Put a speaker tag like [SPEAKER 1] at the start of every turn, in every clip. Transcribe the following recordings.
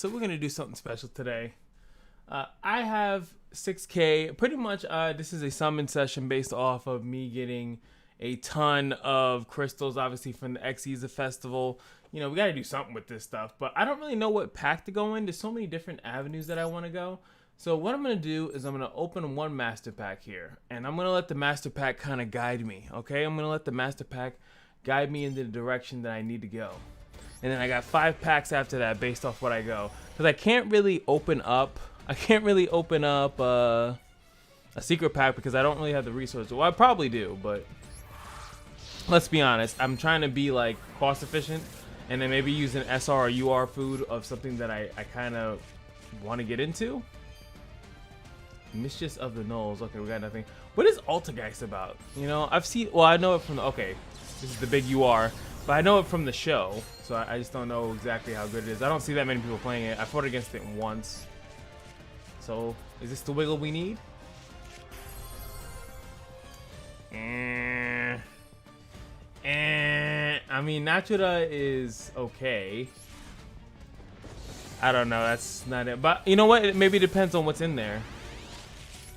[SPEAKER 1] So we're gonna do something special today. I have 6K. Pretty much, this is a summon session based off of me getting a ton of crystals, obviously from the XYZ festival. You know, we gotta do something with this stuff, but I don't really know what pack to go in. There's so many different avenues that I want to go. So what I'm gonna do is I'm gonna open one master pack here, and I'm gonna let the master pack kind of guide me. Okay, I'm gonna let the master pack guide me in the direction that I need to go. And then I got 5 packs after that based off what I go. Because I can't really open up a secret pack because I don't really have the resources. Well, I probably do, but let's be honest. I'm trying to be like cost efficient and then maybe use an SR or UR food of something that I kind of want to get into. Mistress of the Knolls. Okay, we got nothing. What is Altergeist about? You know, I've seen, well, I know it from the, okay, this is the big UR. But I know it from the show, so I just don't know exactly how good it is. I don't see that many people playing it. I fought against it once. So, is this the wiggle we need? I mean, Natura is okay. I don't know, that's not it. But you know what? It maybe depends on what's in there.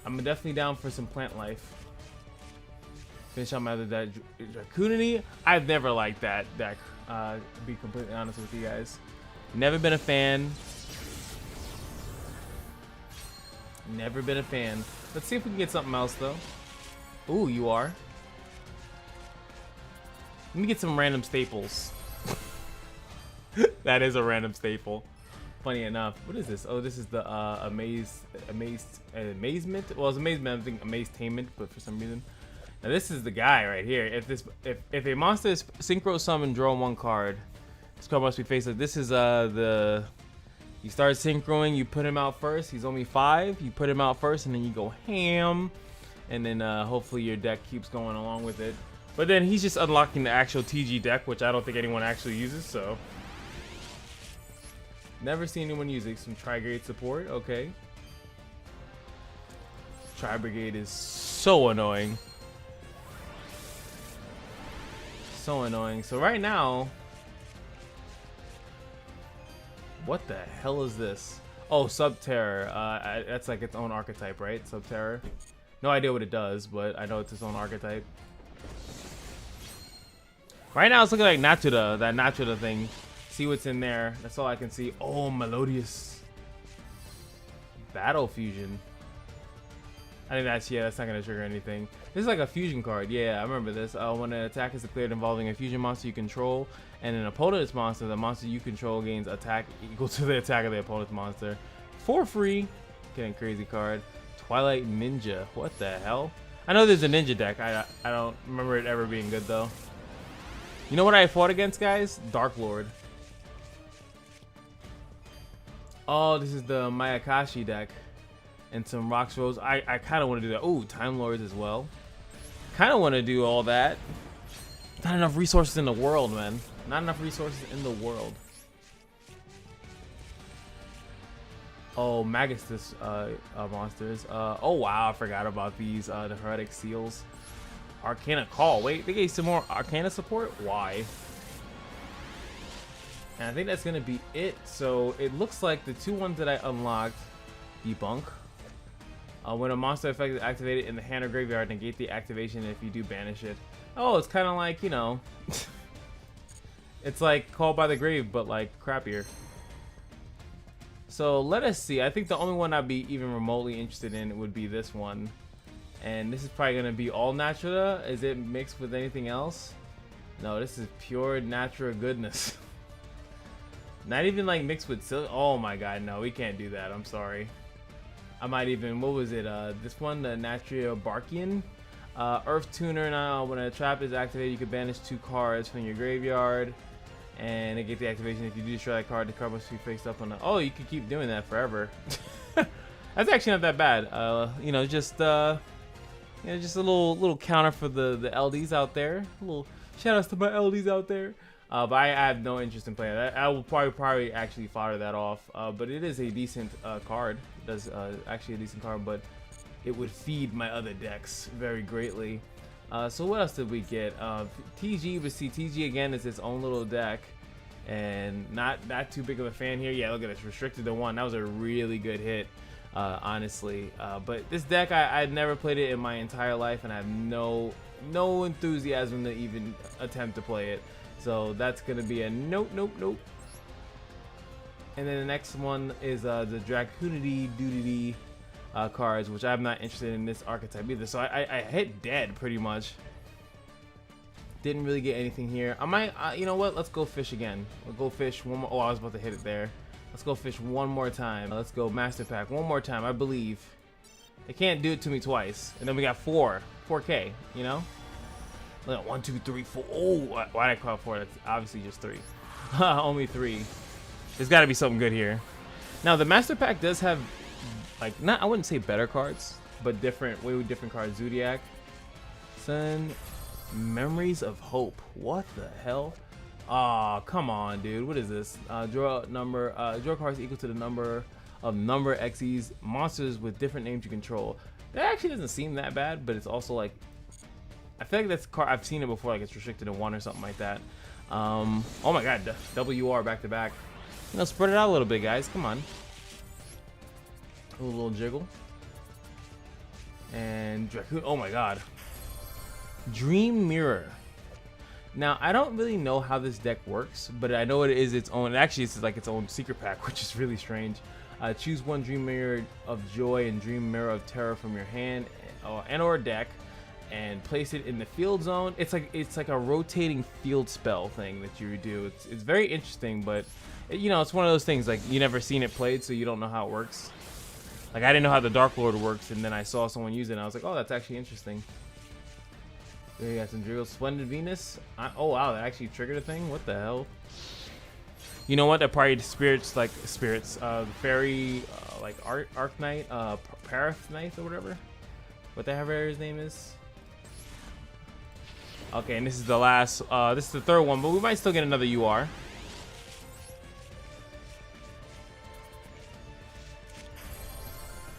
[SPEAKER 1] I'm definitely down for some plant life. Finish out my other deck. Dracunity, I've never liked that deck, to be completely honest with you guys. Never been a fan. Never been a fan. Let's see if we can get something else, though. Ooh, you are. Let me get some random staples. That is a random staple. Funny enough. What is this? Oh, this is the amazement. Well, it's amazement. I'm thinking amazetainment, but for some reason. Now this is the guy right here. If a monster is synchro summoned, draw 1 card. This card must be faced up. This is you start synchroing, you put him out first. He's only 5. You put him out first, and then you go ham, and then hopefully your deck keeps going along with it. But then he's just unlocking the actual TG deck, which I don't think anyone actually uses. So never seen anyone use it. Some Tri-Grade support, okay. Tri-Brigade is so annoying. So annoying. So right now, what the hell is this? Oh, Subterror. That's like its own archetype, right? Subterror. No idea what it does, but I know it's its own archetype. Right now, it's looking like Natura, that Natura thing. See what's in there. That's all I can see. Oh, Melodious. Battle Fusion. I think that's, yeah, that's not going to trigger anything. This is like a fusion card. Yeah, I remember this. When an attack is declared involving a fusion monster you control and an opponent's monster, the monster you control gains attack equal to the attack of the opponent's monster. For free. Getting crazy card. Twilight Ninja. What the hell? I know there's a ninja deck. I don't remember it ever being good, though. You know what I fought against, guys? Dark Lord. Oh, this is the Mayakashi deck. And some Rocks Rose. I kind of want to do that. Oh, Time Lords as well. Kind of want to do all that. Not enough resources in the world, man. Not enough resources in the world. Oh, Magistus monsters. Oh, wow. I forgot about these. The Heretic Seals. Arcana Call. Wait, they gave some more Arcana support? Why? And I think that's going to be it. So it looks like the 2 ones that I unlocked. Debunk. When a monster effect is activated in the hand or graveyard, negate the activation if you do banish it. Oh, it's kind of like, you know, it's like Called by the Grave, but like crappier. So let us see. I think the only one I'd be even remotely interested in would be this one. And this is probably going to be all Natura. Is it mixed with anything else? No, this is pure Natura goodness. Not even like mixed with silk. Oh my god, no, we can't do that. I'm sorry. I might even, what was it? This one, the Natria Barkian. Earth Tuner. Now, when a trap is activated, you can banish 2 cards from your graveyard. And it gets the activation. If you do destroy that card, the card must be faced up on the. Oh, you can keep doing that forever. That's actually not that bad. You know, just a little counter for the LDs out there. A little shout outs to my LDs out there. But I have no interest in playing that. I will probably actually fire that off. But it is a decent card. It does actually a decent card, but it would feed my other decks very greatly. So what else did we get? TG, but see, TG again is its own little deck. and not too big of a fan here. Yeah, look at this, restricted to 1. That was a really good hit, honestly. But this deck, I'd never played it in my entire life, and I have no enthusiasm to even attempt to play it. So that's gonna be a nope. And then the next one is the Dracunity Dudity cards, which I'm not interested in this archetype either. So I hit dead pretty much. Didn't really get anything here. I might, you know what? Let's go fish again. We'll go fish one more. Oh, I was about to hit it there. Let's go fish one more time. Let's go master pack one more time. I believe. They can't do it to me twice. And then we got 4K, you know? Look at 1, 2, 3, 4. Oh, why did I call it 4? That's obviously just 3. Only 3. There's got to be something good here. Now, the master pack does have, like, I wouldn't say better cards, but way different cards. Zodiac, Sun, Memories of Hope. What the hell? Aw, come on, dude. What is this? Draw cards equal to the number of Xyz monsters with different names you control. That actually doesn't seem that bad, but it's also like, I feel like that's card. I've seen it before, like it's restricted to 1 or something like that. Oh my god, WR back to back. You know, spread it out a little bit, guys. Come on. A little jiggle. And Dracul. Oh my god. Dream Mirror. Now, I don't really know how this deck works, but I know it is its own. Actually, it's like its own secret pack, which is really strange. Choose one Dream Mirror of Joy and Dream Mirror of Terror from your hand and/or deck, and place it in the field zone. It's like a rotating field spell thing that you do. It's very interesting, but you know, it's one of those things like you never seen it played, so you don't know how it works. Like I didn't know how the Dark Lord works, and then I saw someone use it, and I was like, oh, that's actually interesting. There you got some Drill Splendid Venus. Oh wow, that actually triggered a thing. What the hell? You know what? That probably the fairy, like Arc Knight, Parath Knight or whatever. What the hell his name is? Okay, and this is the last. This is the third one, but we might still get another UR.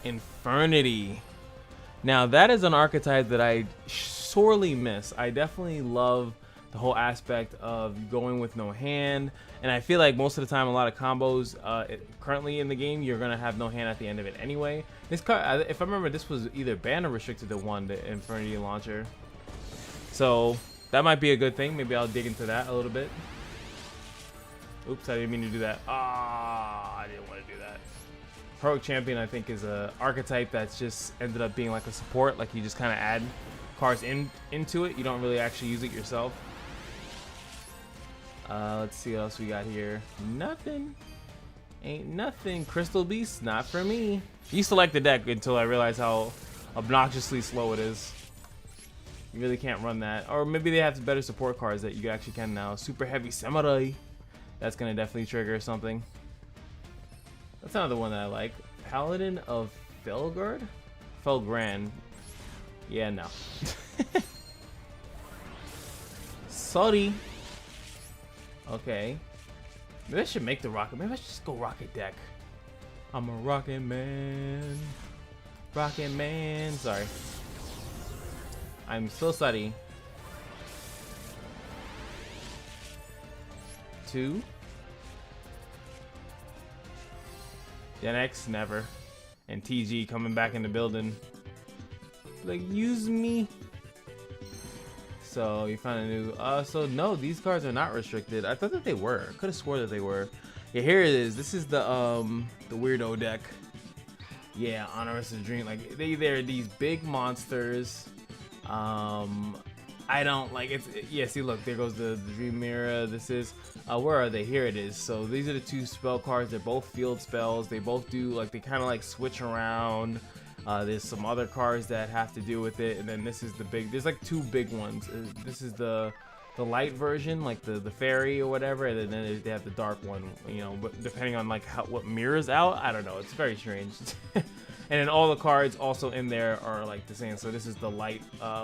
[SPEAKER 1] Infernity. Now that is an archetype that I sorely miss. I definitely love the whole aspect of going with no hand, and I feel like most of the time a lot of combos currently in the game you're gonna have no hand at the end of it anyway. This card, if I remember, this was either banned or restricted to 1, the Infernity launcher, so that might be a good thing. Maybe I'll dig into that a little bit. Oops, I didn't mean to do that. I didn't want to do that. Heroic Champion, I think, is a archetype that's just ended up being like a support. Like you just kind of add cards into it. You don't really actually use it yourself. Let's see what else we got here. Nothing. Ain't nothing. Crystal Beast, not for me. I used to like the deck until I realized how obnoxiously slow it is. You really can't run that. Or maybe they have better support cards that you actually can now. Super Heavy Samurai. That's gonna definitely trigger something. That's another one that I like. Paladin of Felgard? Felgran. Yeah, no. Sorry. Okay. Maybe I should make the rocket. Maybe I should just go rocket deck. I'm a rocket man. Rocket man. Sorry. I'm so sorry. 2. Gen X, never. And TG coming back in the building. Like, use me. So you found a new. So no, these cards are not restricted. I thought that they were. Could have swore that they were. Yeah, here it is. This is the weirdo deck. Yeah, Honorous Dream. Like they're these big monsters. I don't like it. Yeah, see, look, there goes the Dream Mirror. This is where are they? Here it is. So these are the 2 spell cards. They're both field spells. They both do like they kind of like switch around. There's some other cards that have to do with it, and then this is the big. There's like 2 big ones. This is the light version, like the fairy or whatever, and then they have the dark one. You know, but depending on like what mirrors out, I don't know. It's very strange. And then all the cards also in there are like the same. So this is the light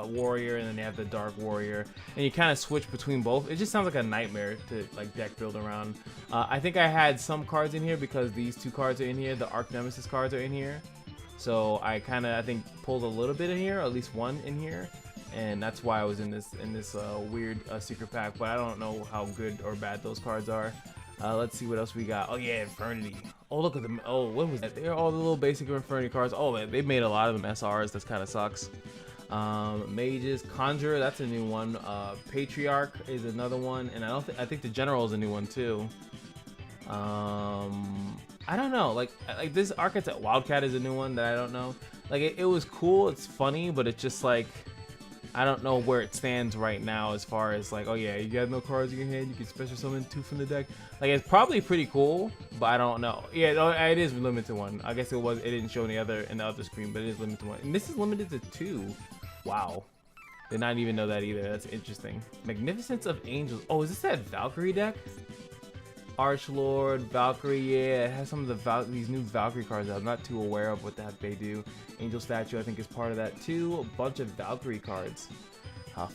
[SPEAKER 1] warrior, and then they have the dark warrior, and you kind of switch between both. It just sounds like a nightmare to like deck build around. I think I had some cards in here because these 2 cards are in here. The Arch Nemesis cards are in here. So I think pulled a little bit in here, or at least 1 in here. and that's why I was in this weird secret pack. But I don't know how good or bad those cards are. Let's see what else we got. Oh yeah, Infernity. Oh, look at them. Oh, what was that? They're all the little basic Infernity cards. Oh, man, they made a lot of them SRs. That kind of sucks. Mages, Conjurer, that's a new one. Patriarch is another one, and I think the General is a new one too. I don't know. Like this Architect Wildcat is a new one that I don't know. Like it was cool. It's funny, but it's just like I don't know where it stands right now as far as like, oh yeah, you got no cards in your hand, you can special summon 2 from the deck. Like it's probably pretty cool, but I don't know. Yeah, it is limited to 1. I guess it didn't show any other in the other screen, but it is limited to 1. And this is limited to 2. Wow. Did not even know that either. That's interesting. Magnificence of Angels. Oh, is this that Valkyrie deck? Archlord, Valkyrie, yeah, it has some of these new Valkyrie cards that I'm not too aware of what the heck they do. Angel Statue, I think, is part of that too. A bunch of Valkyrie cards.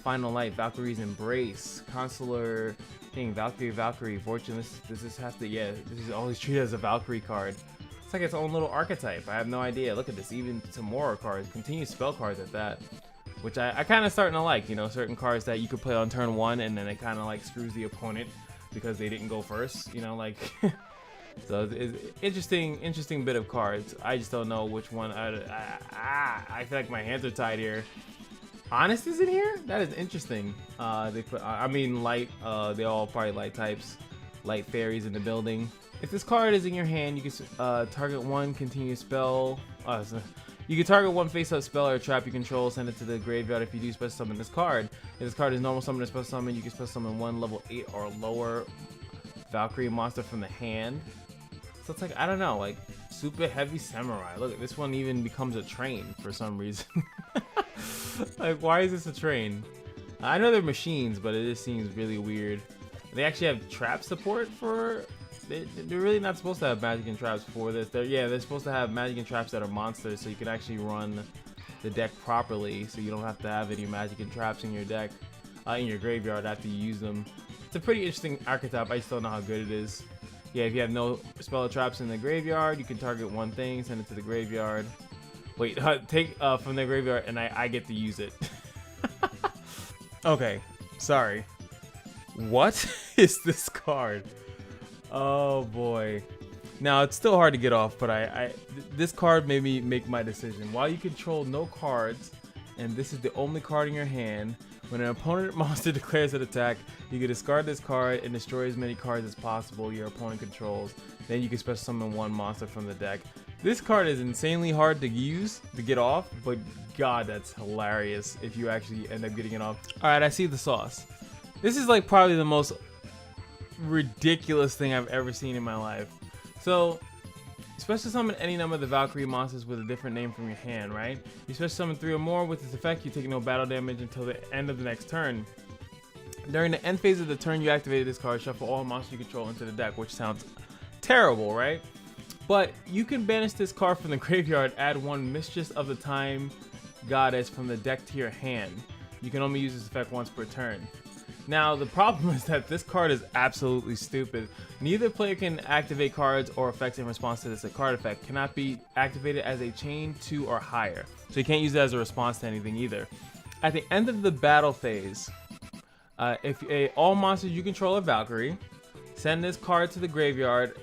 [SPEAKER 1] Final Light, Valkyrie's Embrace, Consular thing, Valkyrie, Fortune. This has to, yeah, this is always treated as a Valkyrie card. It's like its own little archetype. I have no idea. Look at this, even some more cards, continued spell cards at that. Which I kind of starting to like, you know, certain cards that you could play on turn 1 and then it kind of like screws the opponent because they didn't go first, you know, like so it's interesting bit of cards. I just don't know which one. I feel like my hands are tied here. Honest is in here? That is interesting. They put, I mean, light. They all probably light types. Light fairies in the building. If this card is in your hand, you can target 1 continuous spell. You can target 1 face-up spell or trap you control, send it to the graveyard if you do special summon this card. If this card is normal summon or special summon, you can special summon 1 level 8 or lower Valkyrie monster from the hand. So it's like, I don't know, like super heavy samurai. Look, this one even becomes a train for some reason. Like, why is this a train? I know they're machines, but it just seems really weird. They actually have trap support for... They're really not supposed to have magic and traps for this. They're supposed to have magic and traps that are monsters, so you can actually run the deck properly, so you don't have to have any magic and traps in your deck, in your graveyard after you use them. It's a pretty interesting archetype. I just don't know how good it is. Yeah, if you have no spell or traps in the graveyard, you can target 1 thing, send it to the graveyard. Wait, take from the graveyard, and I get to use it. Okay, sorry. What is this card? Oh boy. Now it's still hard to get off, but this card made me make my decision. While you control no cards, and this is the only card in your hand, when an opponent monster declares an attack, you can discard this card and destroy as many cards as possible your opponent controls. Then you can special summon 1 monster from the deck. This card is insanely hard to use to get off, but god, that's hilarious if you actually end up getting it off. Alright, I see the sauce. This is like probably the most ridiculous thing I've ever seen in my life. So, special summon any number of the Valkyrie monsters with a different name from your hand, right? You special summon 3 or more with this effect, you take no battle damage until the end of the next turn. During the end phase of the turn you activated this card, shuffle all monsters you control into the deck, which sounds terrible, right? But you can banish this card from the graveyard, add 1 Mistress of the Time Goddess from the deck to your hand. You can only use this effect once per turn. Now, the problem is that this card is absolutely stupid. Neither player can activate cards or effects in response to this card effect. Cannot be activated as a chain 2 or higher. So you can't use it as a response to anything either. At the end of the battle phase, if all monsters you control are Valkyrie, send this card to the graveyard.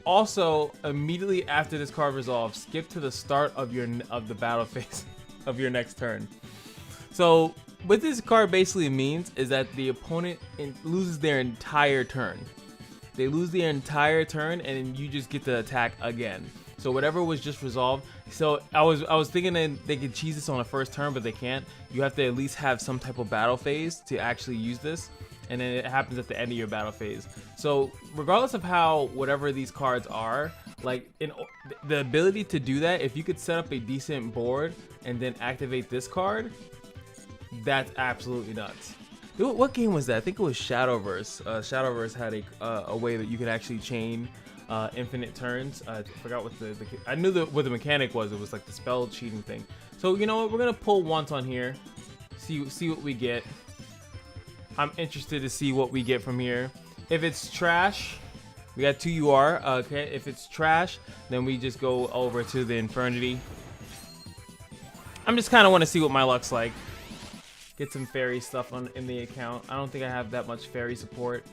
[SPEAKER 1] Also, immediately after this card resolves, skip to the start of the battle phase of your next turn. So what this card basically means is that the opponent loses their entire turn. They lose their entire turn, and you just get to attack again. So whatever was just resolved. So I was thinking that they could cheese this on the first turn, but they can't. You have to at least have some type of battle phase to actually use this, and then it happens at the end of your battle phase. So regardless of how whatever these cards are, like the ability to do that, if you could set up a decent board and then activate this card, that's absolutely nuts. What game was that? I think it was Shadowverse. Shadowverse had a way that you could actually chain infinite turns. I forgot what I knew what the mechanic was. It was like the spell cheating thing. So you know what? We're gonna pull once on here. See what we get. I'm interested to see what we get from here. If it's trash, we got 2 UR. Okay. If it's trash, then we just go over to the Infernity. I'm just kind of want to see what my luck's like. get some fairy stuff in the account. I don't think I have that much fairy support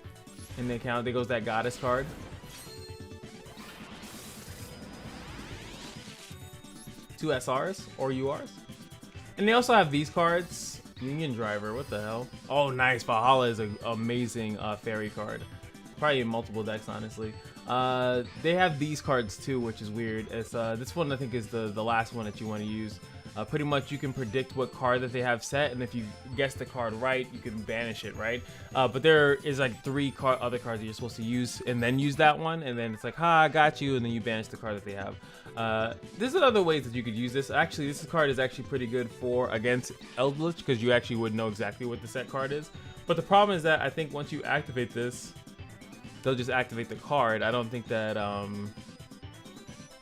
[SPEAKER 1] in the account. There goes that goddess card. Two SRs or URs. And they also have these cards. Union Driver, what the hell? Oh, nice. Valhalla is an amazing fairy card. Probably in multiple decks, honestly. They have these cards too, which is weird. It's this one I think is the last one that you want to use. Pretty much you can predict what card that they have set, and if you guess the card right, you can banish it, right? But there is like 3 other cards that you're supposed to use, and then use that one, and then it's like, ha, I got you, and then you banish the card that they have. There's other ways that you could use this. Actually, this card is actually pretty good for against Eldritch, because you actually would know exactly what the set card is. But the problem is that I think once you activate this, they'll just activate the card. I don't think that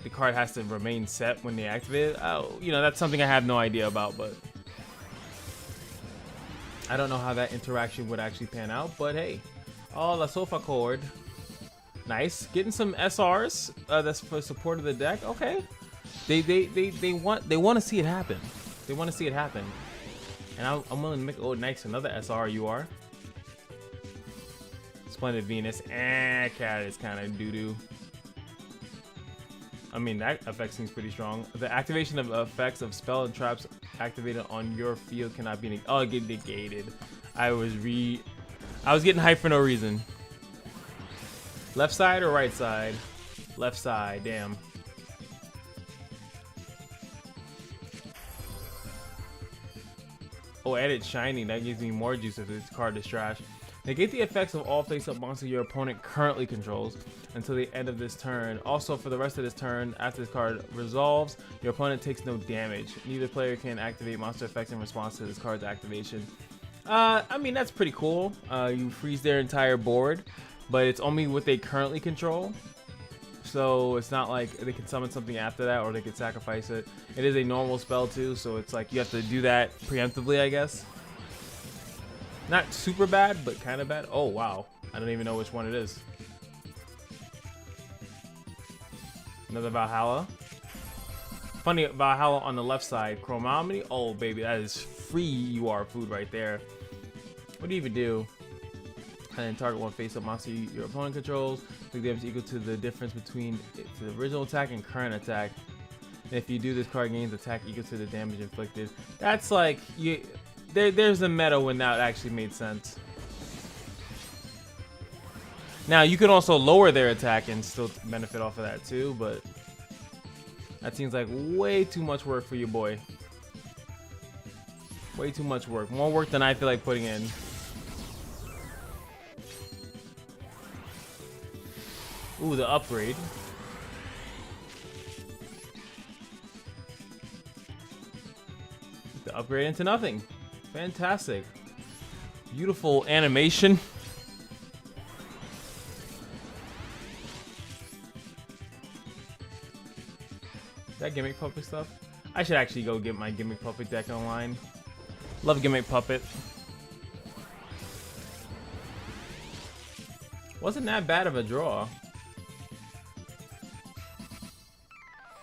[SPEAKER 1] the card has to remain set when they activate it. You know, that's something I have no idea about, but I don't know how that interaction would actually pan out. But hey, oh, La Sofa Chord, nice. Getting some SRs. That's for support of the deck. Okay, they want to see it happen. They want to see it happen, and I'm willing to make. Oh, nice, another SR UR. Splendid Venus. Cat is kind of doo-doo. I mean, that effect seems pretty strong. The activation of effects of spell and traps activated on your field cannot be get negated. I was getting hyped for no reason. Left side or right side? Left side, damn. Oh, edit shiny. That gives me more juice if this card is trash. Negate the effects of all face-up monsters your opponent currently controls until the end of this turn. Also, for the rest of this turn, after this card resolves, your opponent takes no damage. Neither player can activate monster effects in response to this card's activation. I mean, that's pretty cool. You freeze their entire board, but it's only what they currently control. So it's not like they can summon something after that or they can sacrifice it. It is a normal spell too, so it's like you have to do that preemptively, I guess. Not super bad, but kind of bad. Oh, wow. I don't even know which one it is. Another Valhalla. Funny, Valhalla on the left side. Chromometry. Oh, baby, that is free UR food right there. What do you even do? And then target one face-up monster your opponent controls. Take damage equal to the difference between the original attack and current attack. And if you do, this card gains attack equal to the damage inflicted. That's like... There's a meta when that actually made sense. Now, you can also lower their attack and still benefit off of that too, but that seems like way too much work for your boy. Way too much work. More work than I feel like putting in. Ooh, the upgrade. The upgrade into nothing. Fantastic. Beautiful animation. Is that Gimmick Puppet stuff? I should actually go get my Gimmick Puppet deck online. Love Gimmick Puppet. Wasn't that bad of a draw.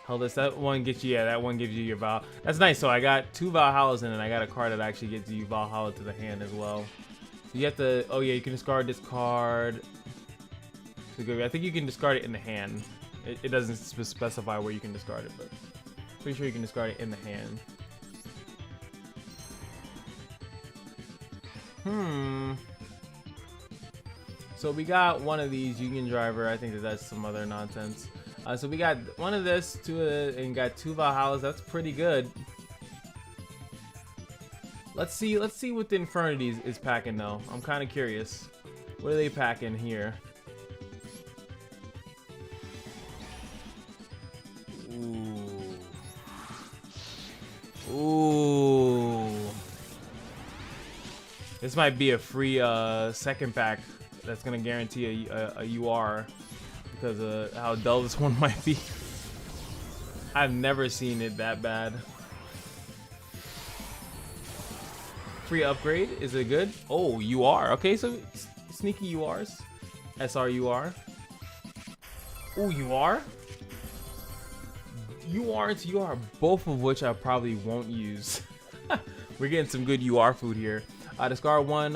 [SPEAKER 1] Hold this, that one gets you, yeah, that one gives you your Val. That's nice, so I got 2 Valhallas in and I got a card that actually gets you Valhalla to the hand as well. So you have to, oh yeah, you can discard this card. I think you can discard it in the hand. It doesn't specify where you can discard it, but pretty sure you can discard it in the hand. So we got one of these Union Driver. I think that's some other nonsense. So we got one of this, and got 2 Valhallas. That's pretty good. Let's see what the Infernities is packing though. I'm kind of curious. What are they packing here? Ooh. This might be a free second pack that's gonna guarantee a UR. Because of how dull this one might be. I've never seen it that bad. Free upgrade, is it good? Oh, UR, okay, so sneaky URs. SRUR. Oh, UR? UR into UR, both of which I probably won't use. We're getting some good UR food here. Discard one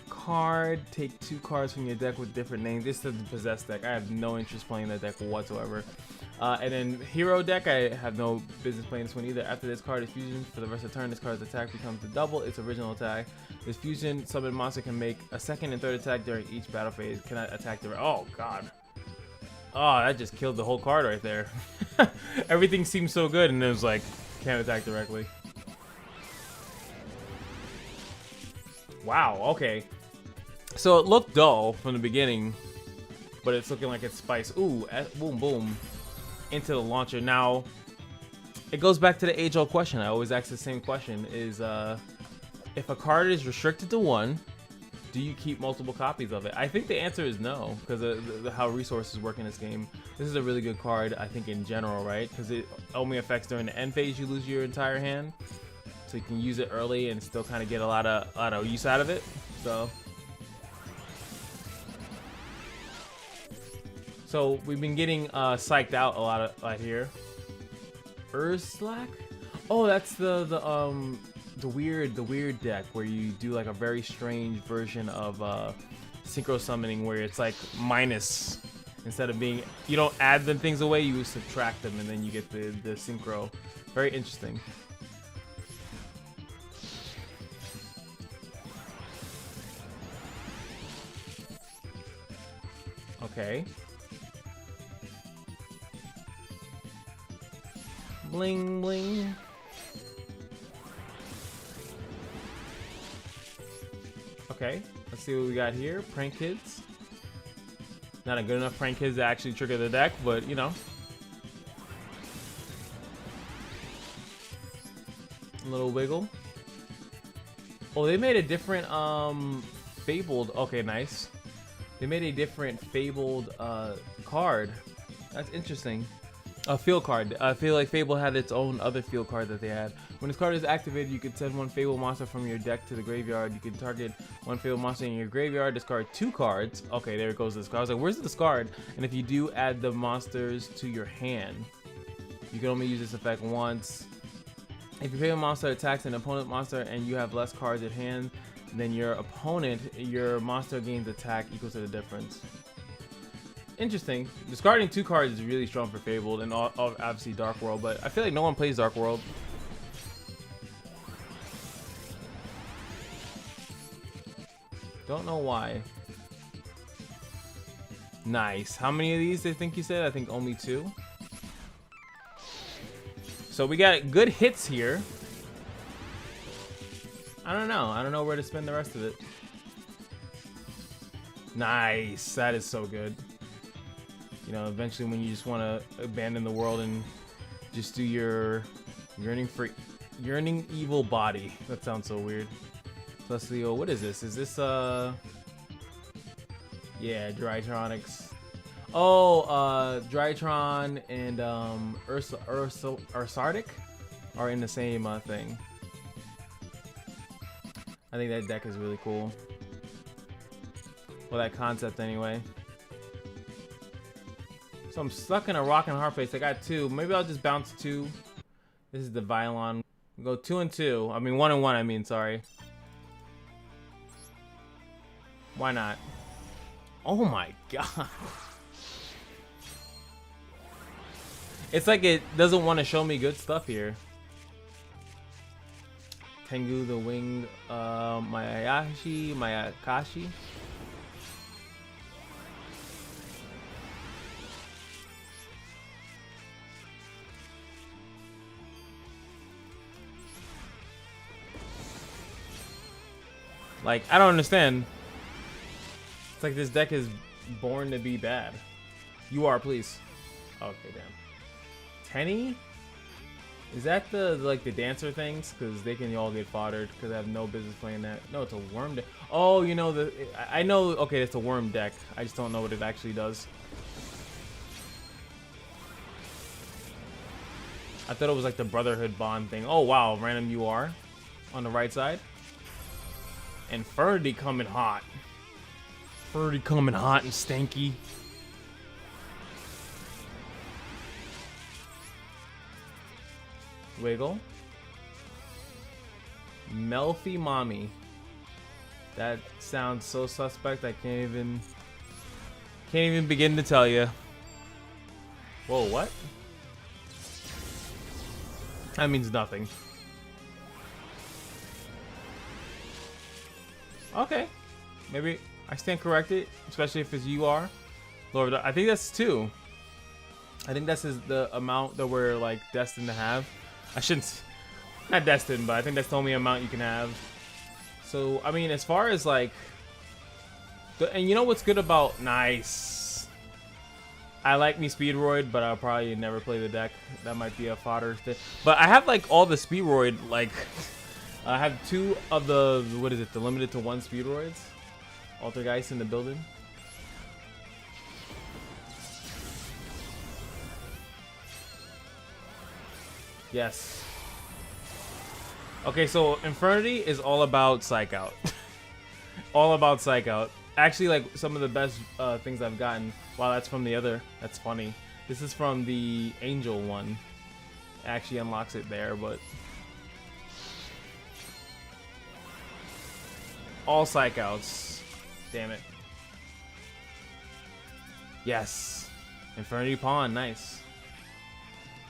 [SPEAKER 1] card, take 2 cards from your deck with different names. This is the possessed deck. I have no interest playing that deck whatsoever. And then hero deck, I have no business playing this one either. After this card is fusion, for the rest of the turn, this card's attack becomes the double its original attack. This fusion summon monster can make a second and third attack during each battle phase. Cannot attack the oh god. Oh, that just killed the whole card right there. Everything seemed so good, and it was like, can't attack directly. Wow, okay. So it looked dull from the beginning, but it's looking like it's spice. Ooh, boom, boom. Into the launcher. Now, it goes back to the age-old question. I always ask the same question, is if a card is restricted to 1, do you keep multiple copies of it? I think the answer is no, because of how resources work in this game. This is a really good card, I think, in general, right? Because it only affects during the end phase, you lose your entire hand. So you can use it early and still kind of get a lot of use out of it. So we've been getting psyched out a lot here. Urslack? Oh, that's the weird deck where you do like a very strange version of synchro summoning where it's like minus instead of being, you don't add the things away, you subtract them and then you get the synchro. Very interesting. Okay. Bling bling. Okay, let's see what we got here. Prank Kids. Not a good enough Prank Kids to actually trigger the deck, but you know. A little wiggle. Oh, they made a different Fabled. Okay, nice. They made a different Fabled card. That's interesting. A field card. I feel like Fable had its own other field card that they had. When this card is activated, you can send 1 Fable monster from your deck to the graveyard. You can target 1 Fable monster in your graveyard, discard 2 cards. Okay, there it goes, this card. I was like, where's the discard? And if you do add the monsters to your hand, you can only use this effect once. If your Fable monster attacks an opponent monster and you have less cards at hand than your opponent, your monster gains attack equal to the difference. Interesting. Discarding 2 cards is really strong for Fabled and obviously Dark World, but I feel like no one plays Dark World. Don't know why. Nice. How many of these do you think you said? I think only 2. So we got good hits here. I don't know. I don't know where to spend the rest of it. Nice. That is so good. You know, eventually when you just want to abandon the world and just do your yearning evil body. That sounds so weird. So let's see. Oh, what is this? Is this yeah, Drytronics. Oh, Drytron and Ursardic are in the same thing. I think that deck is really cool. Well, that concept anyway. So I'm stuck in a rock and hard place. I got 2. Maybe I'll just bounce 2. This is the Violon. We'll go 2 and 2. I mean 1 and 1. I mean, sorry. Why not? Oh my god. It's like it doesn't want to show me good stuff here. Tengu the Winged Mayakashi. Like, I don't understand. It's like this deck is born to be bad. You are, please. Okay, damn. Tenny? Is that the like the dancer things? Because they can all get foddered because I have no business playing that. No, it's a worm deck. Oh, you know, I know, okay, it's a worm deck. I just don't know what it actually does. I thought it was like the Brotherhood Bond thing. Oh, wow, random UR on the right side. And Ferdy coming hot. Ferdy coming hot and stanky. Wiggle. Melfi Mommy. That sounds so suspect. I can't even begin to tell you. Whoa, what? That means nothing. Okay, maybe I stand corrected, especially if it's UR. Lord, I think that's 2. I think this is the amount that we're like destined to have. I shouldn't, not destined, but I think that's the only amount you can have. So I mean, as far as like, and you know what's good about nice. I like me Speedroid, but I'll probably never play the deck. That might be a fodder thing. But I have like all the Speedroid like. I have 2 of the, what is it, the limited to 1 Speedroids. Altergeist in the building. Yes. Okay, so Infernity is all about Psych Out. All about Psych Out. Actually, like, some of the best things I've gotten. Wow, that's from the other. That's funny. This is from the Angel one. It actually unlocks it there, but... all Psych Outs. Damn it. Yes. Infernity Pawn, nice.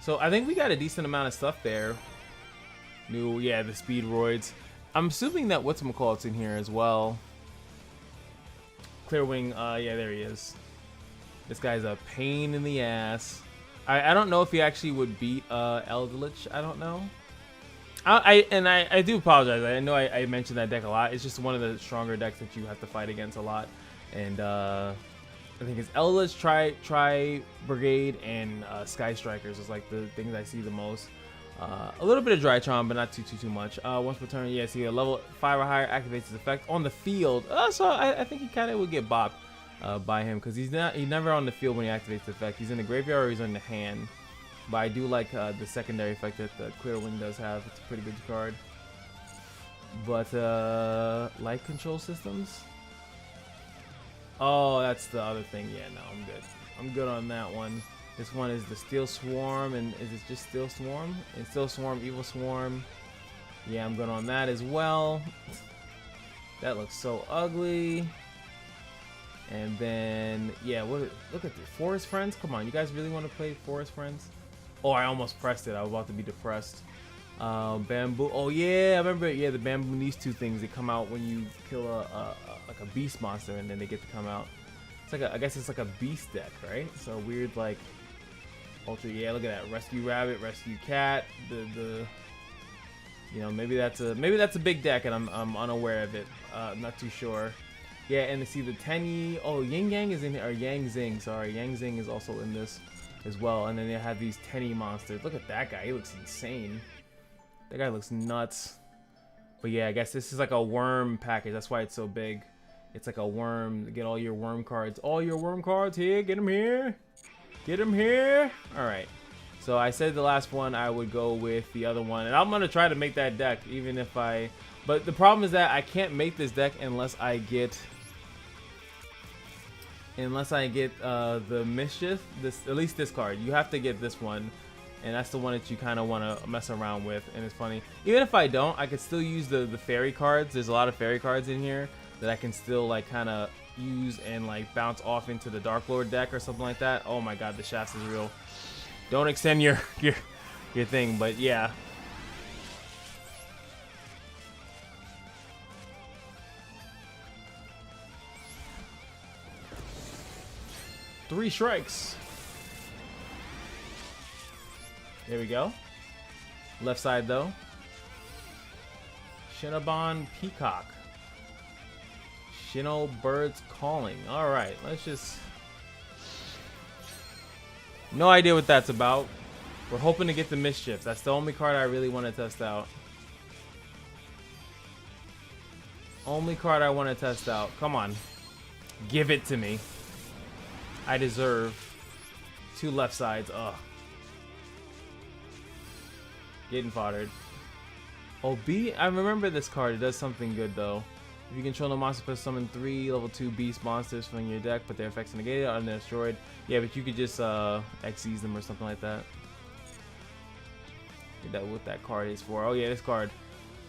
[SPEAKER 1] So I think we got a decent amount of stuff there. New, yeah, the Speedroids. I'm assuming that whatchamacallit's in here as well. Clearwing, yeah, there he is. This guy's a pain in the ass. I don't know if he actually would beat Eldritch. I don't know. I do apologize. I know I mentioned that deck a lot. It's just one of the stronger decks that you have to fight against a lot. And I think it's Eldritch, Tri Brigade, and Sky Strikers is like the things I see the most. A little bit of Drytron, but not too much. Once per turn, yeah, see a level 5 or higher activates his effect on the field. So I think he kind of would get bopped by him because he's never on the field when he activates the effect. He's in the graveyard or he's in the hand. But I do like the secondary effect that the Clearwing does have. It's a pretty good card. But light control systems. Oh, that's the other thing. Yeah, no, I'm good. I'm good on that one. This one is the Steel Swarm, and is it just Steel Swarm? And Steel Swarm, Evil Swarm. Yeah, I'm good on that as well. That looks so ugly. And then, yeah, look at the Forest Friends. Come on, you guys really want to play Forest Friends? Oh, I almost pressed it. I was about to be depressed. Bamboo. Oh yeah, I remember. Yeah, the bamboo. These 2 things, they come out when you kill like a beast monster, and then they get to come out. It's like I guess it's like a beast deck, right? So weird, like ultra. Yeah, look at that. Rescue Rabbit, Rescue Cat. The you know, maybe that's a big deck, and I'm unaware of it. I'm not too sure. Yeah, and to see the Tenyi. Oh, Yin Yang is in here. Or Yang Zing. Sorry, Yang Zing is also in this as well. And then they have these Tenyi monsters. Look at that guy. He looks insane. That guy looks nuts. But yeah, I guess this is like a worm package. That's why it's so big. It's like a worm. Get all your worm cards. All your worm cards here. Get them here. Get them here. All right. So I said the last one I would go with the other one. And I'm going to try to make that deck even if I... But the problem is that I can't make this deck unless I get... the Mischief. At least this card. You have to get this one. And that's the one that you kind of want to mess around with. And it's funny. Even if I don't, I could still use the fairy cards. There's a lot of fairy cards in here that I can still like kind of use and like bounce off into the Dark Lord deck or something like that. Oh my god, the Shafts is real. Don't extend your thing, but yeah. Three strikes. There we go. Left side though. Shinobon Peacock. Shino Birds Calling. Alright, let's just... No idea what that's about. We're hoping to get the Mischief. That's the only card I really want to test out. Only card I want to test out. Come on. Give it to me. I deserve 2 left sides. Ugh. Getting foddered. Oh, B. I remember this card. It does something good though. If you control the monster, put summon 3 level 2 beast monsters from your deck, but their effects are negated or they're destroyed. Yeah, but you could just XYZ them or something like that. Is that what that card is for? Oh yeah, this card.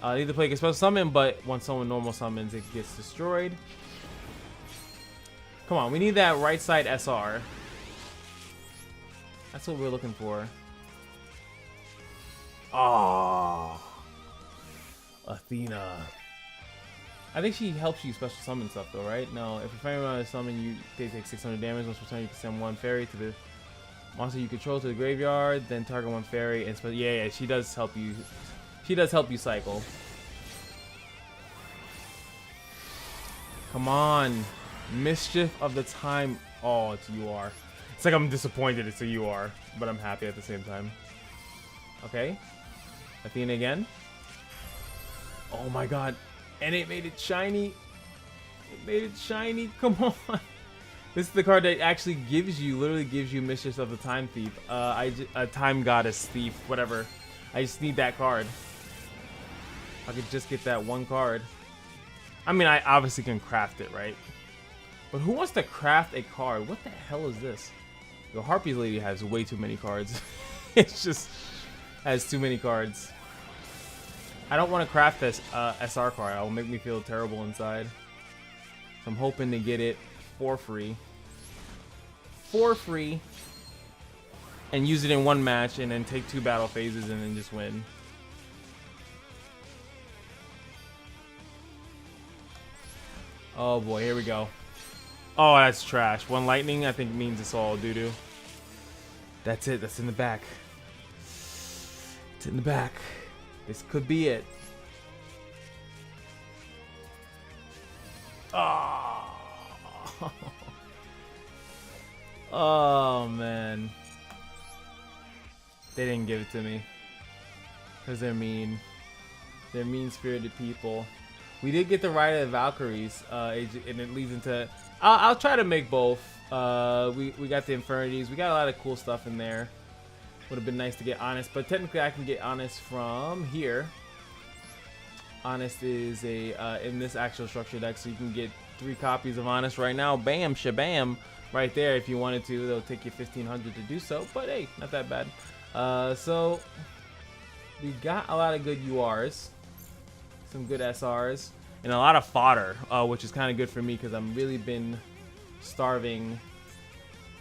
[SPEAKER 1] Either play a special summon, but once someone normal summons, it gets destroyed. Come on, we need that right side SR. That's what we're looking for. Oh, Athena. I think she helps you special summon stuff though, right? No, if a friend runs a summon, they take 600 damage. Once per turn, you can send one fairy to the monster you control to the graveyard, then target one fairy. And yeah, she does help you. She does help you cycle. Come on, Mischief of the Time. Oh, it's UR. It's like I'm disappointed it's a UR, but I'm happy at the same time. Okay, Athena again. Oh my God. And it made it shiny. It made it shiny. Come on. This is the card that actually gives you, literally gives you Mistress of the Time Thief. A Time Goddess Thief, whatever. I just need that card. I could just get that one card. I mean, I obviously can craft it, right? But who wants to craft a card? What the hell is this? The Harpy Lady has way too many cards. It's just has too many cards. I don't want to craft this SR card. It will make me feel terrible inside. So I'm hoping to get it for free. For free. And use it in one match and then take 2 battle phases and then just win. Oh boy, here we go. Oh, that's trash. 1 lightning I think means it's all doo-doo. That's it. That's in the back. It's in the back. This could be it. Oh. Oh man. They didn't give it to me. Because they're mean. They're mean-spirited people. We did get the Ride of the Valkyries, and it leads into... I'll try to make both. We got the Infinities. We got a lot of cool stuff in there. Would have been nice to get Honest, but technically I can get Honest from here. Honest is a in this actual structure deck, so you can get 3 copies of Honest right now. Bam, shabam, right there. If you wanted to, they'll take you 1,500 to do so. But hey, not that bad. So we got a lot of good URs, some good SRs, and a lot of fodder, which is kind of good for me because I'm really been starving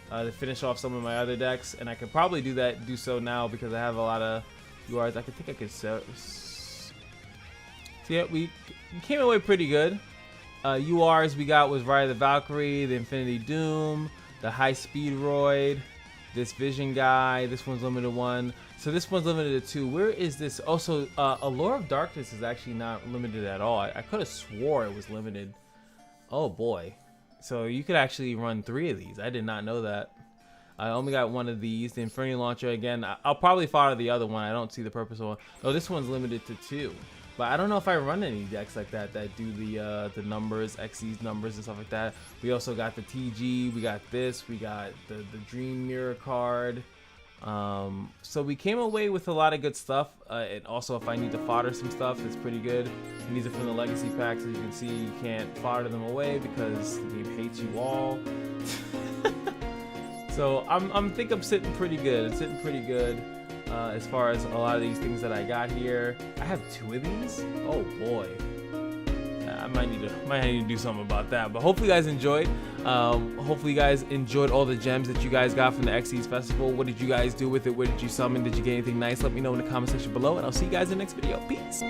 [SPEAKER 1] to finish off some of my other decks, and I could probably do so now because I have a lot of URs. I think I could sell. So yeah, we came away pretty good. URs we got was Ride of the Valkyrie, the Infinity Doom, the High Speed Roid, this Vision guy. This one's limited 1. So this one's limited to 2. Where is this? Also, Allure of Darkness is actually not limited at all. I could have swore it was limited. Oh boy. So you could actually run 3 of these. I did not know that. I only got 1 of these. The Inferno Launcher again. I'll probably follow the other one. I don't see the purpose of one. Oh, this one's limited to 2. But I don't know if I run any decks like that do the numbers, XYZ numbers and stuff like that. We also got the TG. We got this. We got the Dream Mirror card. So we came away with a lot of good stuff, and also if I need to fodder some stuff, it's pretty good. And these are from the legacy packs. As you can see, you can't fodder them away because the game hates you all. So I'm think I'm sitting pretty good. It's sitting pretty good as far as a lot of these things that I got here. I have 2 of these. Oh boy. I might need to do something about that. But hopefully you guys enjoyed. Hopefully you guys enjoyed all the gems that you guys got from the XYZ Festival. What did you guys do with it? What did you summon? Did you get anything nice? Let me know in the comment section below, and I'll see you guys in the next video. Peace.